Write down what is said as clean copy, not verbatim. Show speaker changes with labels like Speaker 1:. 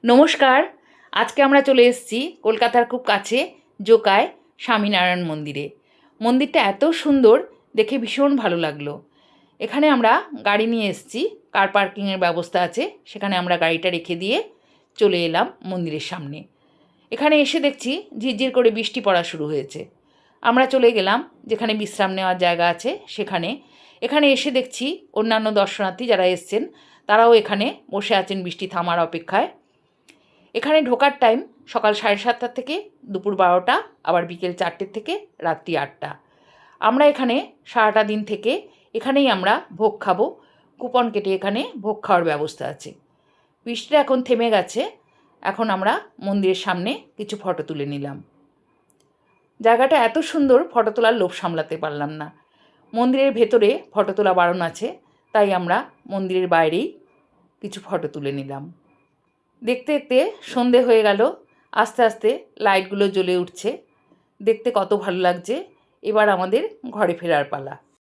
Speaker 1: নমস্কার। আজকে আমরা চলে এসেছি কলকাতার খুব কাছে জোকায় স্বামীনারায়ণ মন্দিরে। মন্দিরটা এত সুন্দর, দেখে ভীষণ ভালো লাগলো। এখানে আমরা গাড়ি নিয়ে এসেছি, কার পার্কিংয়ের ব্যবস্থা আছে, সেখানে আমরা গাড়িটা রেখে দিয়ে চলে এলাম মন্দিরের সামনে। এখানে এসে দেখছি ঝিরঝির করে বৃষ্টি পড়া শুরু হয়েছে। আমরা চলে গেলাম যেখানে বিশ্রাম নেওয়ার জায়গা আছে সেখানে। এখানে এসে দেখছি অন্যান্য দর্শনার্থী যারা এসছেন তারাও এখানে বসে আছেন বৃষ্টি থামার অপেক্ষায়। এখানে ঢোকার টাইম সকাল 7:30 থেকে দুপুর 12টা, আবার বিকেল 4টে থেকে রাত্রি 8টা। আমরা এখানে সারাটা দিন থেকে এখানেই আমরা ভোগ খাবো। কুপন কেটে এখানে ভোগ খাওয়ার ব্যবস্থা আছে। বৃষ্টিটা এখন থেমে গেছে। এখন আমরা মন্দিরের সামনে কিছু ফটো তুলে নিলাম। জায়গাটা এত সুন্দর, ফটো তোলার লোভ সামলাতে পারলাম না। মন্দিরের ভেতরে ফটো তোলা বারণ আছে, তাই আমরা মন্দিরের বাইরেই কিছু ফটো তুলে নিলাম। দেখতে দেখতে সন্ধে হয়ে গেল। আস্তে আস্তে লাইটগুলো জ্বলে উঠছে। দেখতে কত ভালো লাগছে। এবার আমাদের ঘরে ফেরার পালা।